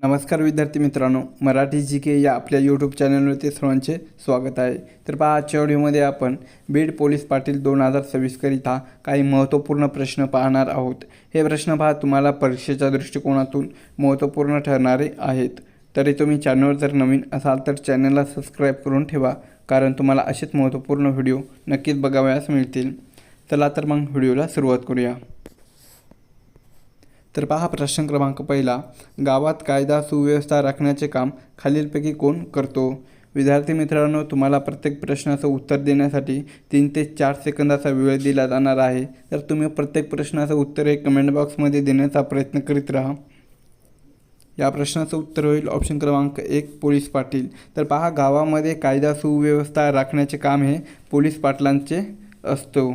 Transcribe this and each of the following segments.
नमस्कार विद्यार्थी मित्रांनो, मराठी जी के या आपल्या यूट्यूब चॅनलवरती सर्वांचे स्वागत आहे। तर पहा, आजच्या व्हिडिओमध्ये आपण बीड पोलीस पाटील 2026 करिता काही महत्त्वपूर्ण प्रश्न पाहणार आहोत। हे प्रश्न पहा तुम्हाला परीक्षेच्या दृष्टिकोनातून महत्त्वपूर्ण ठरणारे आहेत। तरी तुम्ही चॅनलवर जर नवीन असाल तर चॅनलला सबस्क्राईब करून ठेवा, कारण तुम्हाला असेच महत्त्वपूर्ण व्हिडिओ नक्कीच बघावयास मिळतील। चला तर मग व्हिडिओला सुरुवात करूया। तर पहा, प्रश्न क्रमांक पहिला, गावात कायदा सुव्यवस्था राखण्याचे काम खालीलपैकी कोण करतो? विद्यार्थी मित्रांनो, तुम्हाला प्रत्येक प्रश्नाचं उत्तर देण्यासाठी 3 ते 4 सेकंदाचा वेळ दिला जाणार आहे। तर तुम्ही प्रत्येक प्रश्नाचं उत्तर हे कमेंट बॉक्समध्ये देण्याचा प्रयत्न करीत राहा। या प्रश्नाचं उत्तर होईल ऑप्शन क्रमांक 1 पोलीस पाटील। तर पहा, गावामध्ये कायदा सुव्यवस्था राखण्याचे काम हे पोलीस पाटलांचे असतो।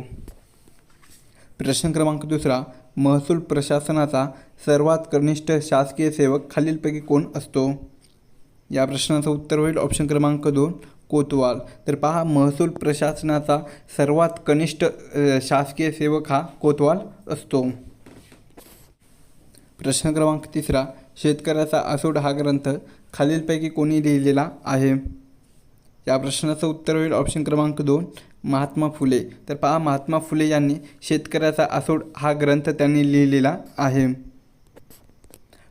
प्रश्न क्रमांक दुसरा, महसूल प्रशासनाचा सर्वात कनिष्ठ शासकीय सेवक खालीलपैकी कोण असतो? या प्रश्नाचं उत्तर होईल ऑप्शन क्रमांक 2 कोतवाल। तर पहा, महसूल प्रशासनाचा सर्वात कनिष्ठ शासकीय सेवक हा कोतवाल असतो। प्रश्न क्रमांक तिसरा, शेतकऱ्याचा आसूड हा ग्रंथ खालीलपैकी कोणी लिहिलेला आहे? या प्रश्नाचं उत्तर होईल ऑप्शन क्रमांक 2 महात्मा फुले। तर पहा, महात्मा फुले यांनी शेतकऱ्याचा आसूड हा ग्रंथ त्यांनी लिहिलेला आहे।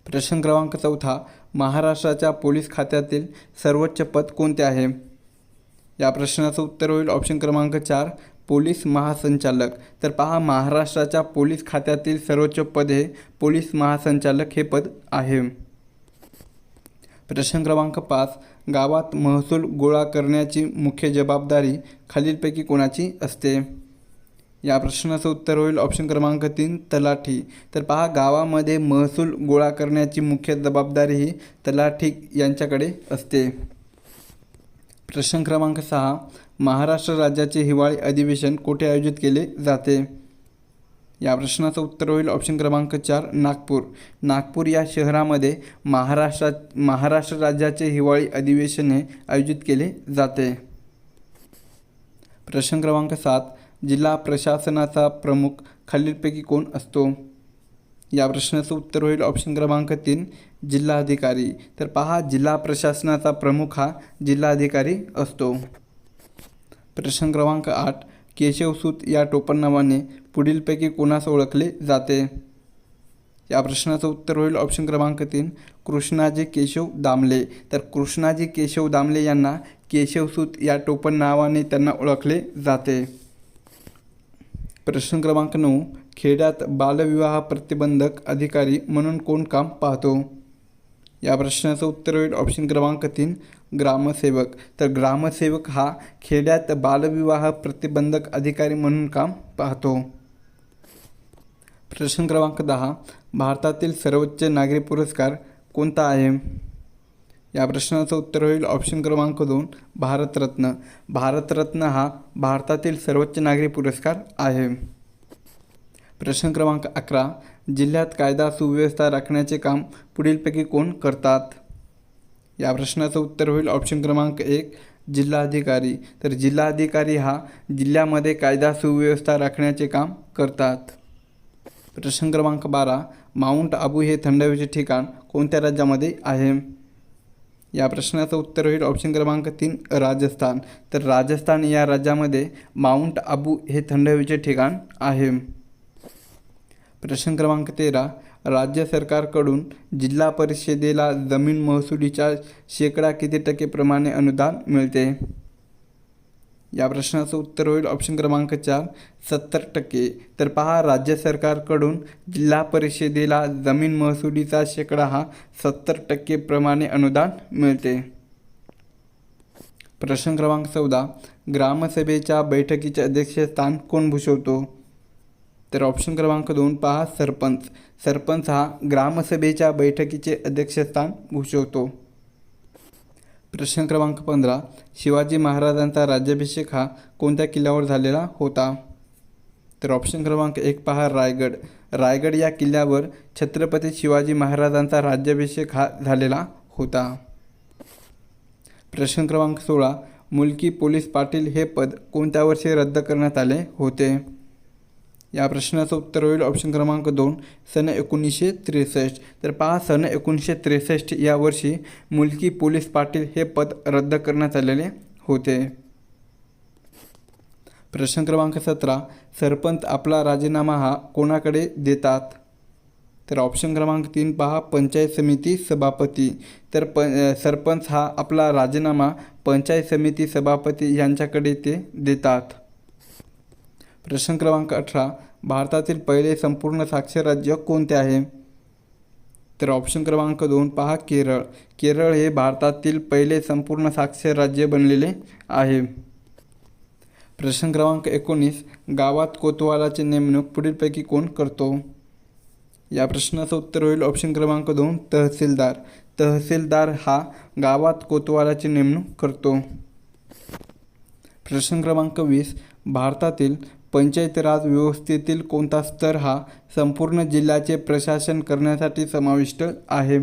प्रश्न क्रमांक चौथा, महाराष्ट्राच्या पोलीस खात्यातील सर्वोच्च पद कोणते आहे? या प्रश्नाचं उत्तर होईल ऑप्शन क्रमांक 4 पोलीस महासंचालक। तर पहा, महाराष्ट्राच्या पोलीस खात्यातील सर्वोच्च पद हे पोलीस महासंचालक हे पद आहे। प्रश्न क्रमांक 5, गावात महसूल गोळा करण्याची मुख्य जबाबदारी खालीलपैकी कोणाची असते? या प्रश्नाचं उत्तर होईल ऑप्शन क्रमांक 3 तलाठी। तर पहा, गावामध्ये महसूल गोळा करण्याची मुख्य जबाबदारी ही तलाठी यांच्याकडे असते। प्रश्न क्रमांक 6, महाराष्ट्र राज्याचे हिवाळी अधिवेशन कुठे आयोजित केले जाते? या प्रश्नाचं उत्तर होईल ऑप्शन क्रमांक 4 नागपूर। नागपूर या शहरामध्ये महाराष्ट्र राज्याचे हिवाळी अधिवेशन हे आयोजित केले जाते। प्रश्न क्रमांक 7, जिल्हा प्रशासनाचा प्रमुख खालीलपैकी कोण असतो? या प्रश्नाचं उत्तर होईल ऑप्शन क्रमांक 3 जिल्हाधिकारी। तर पहा, जिल्हा प्रशासनाचा प्रमुख हा जिल्हाधिकारी असतो। प्रश्न क्रमांक 8, केशवसूत या टोपणनावाने पुढीलपैकी कोणास ओळखले जाते? या प्रश्नाचं उत्तर होईल ऑप्शन क्रमांक 3 कृष्णाजी केशव दामले। तर कृष्णाजी केशव दामले यांना केशवसूत या टोपणनावाने त्यांना ओळखले जाते। प्रश्न क्रमांक 9, खेड्यात बालविवाह प्रतिबंधक अधिकारी म्हणून कोण काम पाहतो? या प्रश्नाचं उत्तर होईल ऑप्शन क्रमांक 3 ग्रामसेवक। तर ग्रामसेवक हा खेड्यात बालविवाह प्रतिबंधक अधिकारी म्हणून काम पाहतो। प्रश्न क्रमांक 10, भारतातील सर्वोच्च नागरी पुरस्कार कोणता आहे? या प्रश्नाचं उत्तर होईल ऑप्शन क्रमांक 2 भारतरत्न। भारतरत्न हा भारतातील सर्वोच्च नागरी पुरस्कार आहे। प्रश्न क्रमांक 11, जिल्ह्यात कायदा सुव्यवस्था राखण्याचे काम पुढीलपैकी कोण करतात? या प्रश्नाचं उत्तर होईल ऑप्शन क्रमांक 1 जिल्हाधिकारी। तर जिल्हाधिकारी हा जिल्ह्यामध्ये कायदा सुव्यवस्था राखण्याचे काम करतात। प्रश्न क्रमांक 12, माउंट आबू हे थंड हवेचे ठिकाण कोणत्या राज्यामध्ये आहे? या प्रश्नाचं उत्तर होईल ऑप्शन क्रमांक 3 राजस्थान। तर राजस्थान या राज्यामध्ये माउंट आबू हे थंड हवेचे ठिकाण आहे। प्रश्न क्रमांक 13, राज्य सरकारकडून जिल्हा परिषदेला जमीन महसुलीच्या शेकडा किती टक्के प्रमाणे अनुदान मिळते? या प्रश्नाचं उत्तर होईल ऑप्शन क्रमांक 4 70%। तर पहा, राज्य सरकारकडून जिल्हा परिषदेला जमीन महसुलीचा शेकडा हा 70% प्रमाणे अनुदान मिळते। प्रश्न क्रमांक 14, ग्रामसभेच्या बैठकीचे अध्यक्षस्थान कोण भूषवतो? तर ऑप्शन क्रमांक 2 पहा, सरपंच। सरपंच हा ग्रामसभेच्या बैठकीचे अध्यक्षस्थान भूषवतो। प्रश्न क्रमांक 15, शिवाजी महाराजांचा राज्याभिषेक हा कोणत्या किल्ल्यावर झालेला होता? तर ऑप्शन क्रमांक 1 पहा, रायगड। रायगड या किल्ल्यावर छत्रपती शिवाजी महाराजांचा राज्याभिषेक हा झालेला होता। प्रश्न क्रमांक 16, मुलकी पोलीस पाटील हे पद कोणत्या वर्षी रद्द करण्यात आले होते? या प्रश्नाचं उत्तर होईल ऑप्शन क्रमांक 2 सन 1963. तर पहा, सन 1963 या वर्षी मुलकी पोलीस पाटील हे पद रद्द करण्यात आलेले होते. प्रश्न क्रमांक 17 सरपंच आपला राजीनामा हा कोणाकडे देतात? तर ऑप्शन क्रमांक 3 पहा, पंचायत समिती सभापती. तर सरपंच हा आपला राजीनामा पंचायत समिती सभापती यांच्याकडे ते देतात. प्रश्न क्रमांक 18 भारतातील पहिले संपूर्ण साक्षर राज्य कोणते आहे? तर ऑप्शन क्रमांक 2 पहा, केरळ. केरळ हे भारतातील पहिले संपूर्ण साक्षर राज्य बनलेले आहे. प्रश्न क्रमांक 19 गावात कोतवालाची नेमणूक पुढीलपैकी कोण करतो? या प्रश्नाचं उत्तर होईल ऑप्शन क्रमांक 2 तहसीलदार. तहसीलदार हा गावात कोतवालाची नेमणूक करतो. प्रश्न क्रमांक 20 भारतातील पंचायत राज व्यवस्थेतील कोणता स्तर हा संपूर्ण जिल्ह्याचे प्रशासन करण्यासाठी समाविष्ट आहे?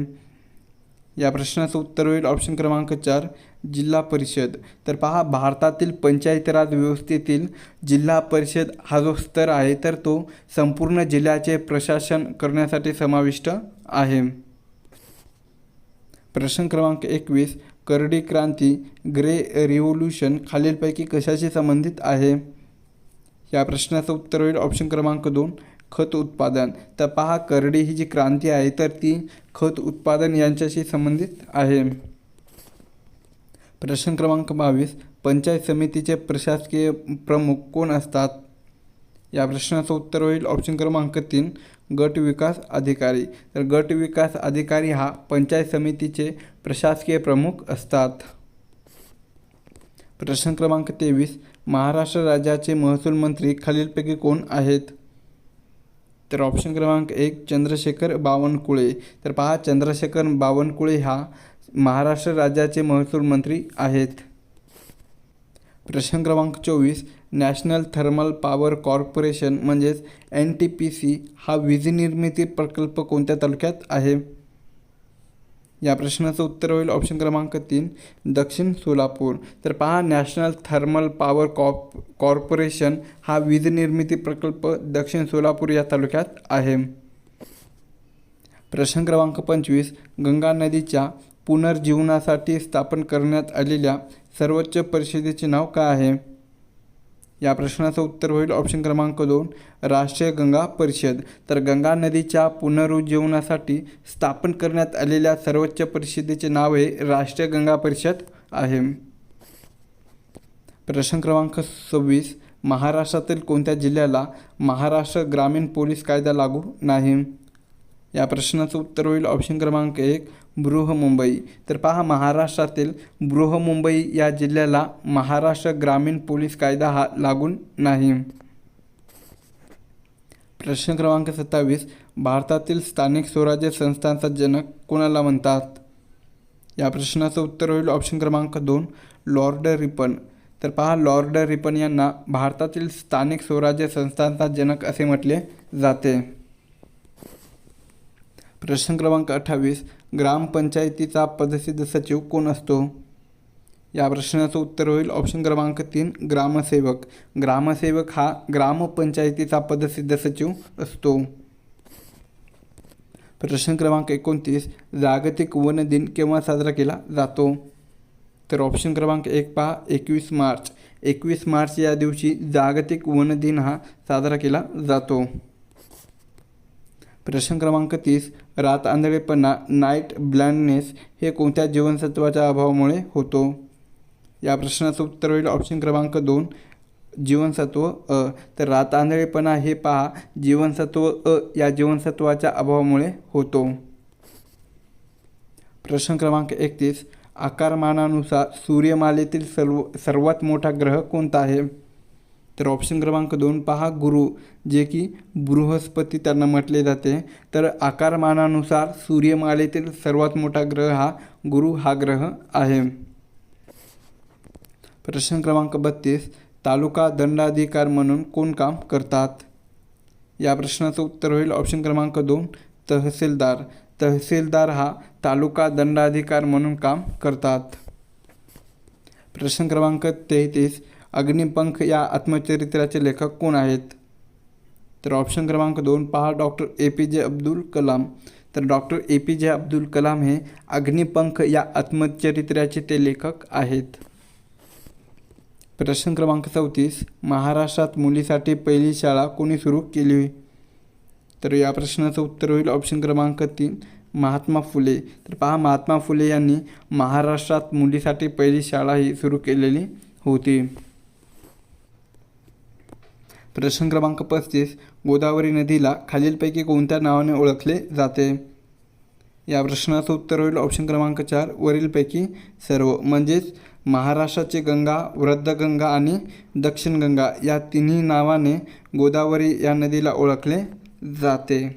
या प्रश्नाचं उत्तर होईल ऑप्शन क्रमांक 4 जिल्हा परिषद. तर पहा, भारतातील पंचायत राज व्यवस्थेतील जिल्हा परिषद हा जो स्तर आहे तर तो संपूर्ण जिल्ह्याचे प्रशासन करण्यासाठी समाविष्ट आहे. प्रश्न क्रमांक 21 करडी क्रांती ग्रे रिव्होल्यूशन खालीलपैकी कशाशी संबंधित आहे? या प्रश्नाचं उत्तर होईल ऑप्शन क्रमांक 2 खत उत्पादन. तर पहा, करडी ही जी क्रांती आहे तर ती खत उत्पादन यांच्याशी संबंधित आहे. प्रश्न क्रमांक 22 पंचायत समितीचे प्रशासकीय प्रमुख कोण असतात? या प्रश्नाचं उत्तर होईल ऑप्शन क्रमांक 3 गट विकास अधिकारी. तर गट विकास अधिकारी हा पंचायत समितीचे प्रशासकीय प्रमुख असतात. प्रश्न क्रमांक 23 महाराष्ट्र राज्याचे महसूल मंत्री खालीलपैकी कोण आहेत? तर ऑप्शन क्रमांक 1 चंद्रशेखर बावनकुळे. तर पहा, चंद्रशेखर बावनकुळे हा महाराष्ट्र राज्याचे महसूल मंत्री आहेत. प्रश्न क्रमांक 24 नॅशनल थर्मल पॉवर कॉर्पोरेशन म्हणजेच NTPC हा वीज निर्मिती प्रकल्प कोणत्या तालुक्यात आहे? या प्रश्नाचं उत्तर होईल ऑप्शन क्रमांक 3 दक्षिण सोलापूर. तर पहा, नॅशनल थर्मल पॉवर कॉर्पोरेशन हा वीज निर्मिती प्रकल्प दक्षिण सोलापूर या तालुक्यात आहे. प्रश्न क्रमांक 25 गंगा नदीच्या पुनर्जीवनासाठी स्थापन करण्यात आलेल्या सर्वोच्च परिषदेचे नाव काय आहे? या प्रश्नाचं उत्तर होईल ऑप्शन क्रमांक 2 राष्ट्रीय गंगा परिषद. तर गंगा नदीच्या पुनरुज्जीवनासाठी स्थापन करण्यात आलेल्या सर्वोच्च परिषदेचे नाव हे राष्ट्रीय गंगा परिषद आहे. प्रश्न क्रमांक 26 महाराष्ट्रातील कोणत्या जिल्ह्याला महाराष्ट्र ग्रामीण पोलीस कायदा लागू नाही? या प्रश्नाचं उत्तर होईल ऑप्शन क्रमांक 1 बृहमुंबई. तर पहा, महाराष्ट्रातील बृहमुंबई या जिल्ह्याला महाराष्ट्र ग्रामीण पोलीस कायदा हा लागू नाही. प्रश्न क्रमांक 27 भारतातील स्थानिक स्वराज्य संस्थांचा जनक कोणाला म्हणतात? या प्रश्नाचं उत्तर होईल ऑप्शन क्रमांक 2 लॉर्ड रिपन. तर पहा, लॉर्ड रिपन यांना भारतातील स्थानिक स्वराज्य संस्थांचा जनक असे म्हटले जाते. प्रश्न क्रमांक 28 ग्रामपंचायतीचा पदसिद्ध सचिव कोण असतो? या प्रश्नाचं उत्तर होईल ऑप्शन क्रमांक 3 ग्रामसेवक. ग्रामसेवक हा ग्रामपंचायतीचा पदसिद्ध सचिव असतो. प्रश्न क्रमांक 29 जागतिक वन दिन केव्हा साजरा केला जातो? तर ऑप्शन क्रमांक 1 पहा 21 मार्च. 21 मार्च या दिवशी जागतिक वन दिन हा साजरा केला जातो. प्रश्न क्रमांक 30 रात आंधळेपणा नाईट ब्लाइंडनेस हे कोणत्या जीवनसत्वाच्या अभावामुळे होतो? या प्रश्नाचं उत्तर होईल ऑप्शन क्रमांक 2 जीवनसत्व अ. तर रात आंधळेपणा हे पहा जीवनसत्व अ या जीवनसत्वाच्या अभावामुळे होतो. प्रश्न क्रमांक 31 आकारमानानुसार सूर्यमालेतील सर्वात मोठा ग्रह कोणता आहे? तर ऑप्शन क्रमांक 2 पहा गुरु, जे की बृहस्पती त्यांना म्हटले जाते. तर आकारमानानुसार सूर्यमालेतील सर्वात मोठा ग्रह हा गुरु हा ग्रह आहे. प्रश्न क्रमांक 32 तालुका दंडाधिकारी म्हणून कोण काम करतात? या प्रश्नाचं उत्तर होईल ऑप्शन क्रमांक 2 तहसीलदार. तहसीलदार हा तालुका दंडाधिकारी म्हणून काम करतात. प्रश्न क्रमांक 33 अग्निपंख या आत्मचरित्राचे लेखक कोण आहेत? तर ऑप्शन क्रमांक 2 पहा डॉक्टर APJ अब्दुल कलाम. तर डॉक्टर APJ अब्दुल कलाम हे अग्निपंख या आत्मचरित्राचे ते लेखक आहेत. प्रश्न क्रमांक 34 महाराष्ट्रात मुलीसाठी पहिली शाळा कोणी सुरू केली? तर या प्रश्नाचं उत्तर होईल ऑप्शन क्रमांक 3 महात्मा फुले. तर पहा महात्मा फुले यांनी महाराष्ट्रात मुलीसाठी पहिली शाळा ही सुरू केलेली होती. प्रश्न क्रमांक 35 गोदावरी नदीला खालीलपैकी कोणत्या नावाने ओळखले जाते? या प्रश्नाचं उत्तर होईल ऑप्शन क्रमांक 4 वरीलपैकी सर्व. म्हणजेच महाराष्ट्राची गंगा, वृद्धगंगा आणि दक्षिण गंगा या तिन्ही नावाने गोदावरी या नदीला ओळखले जाते.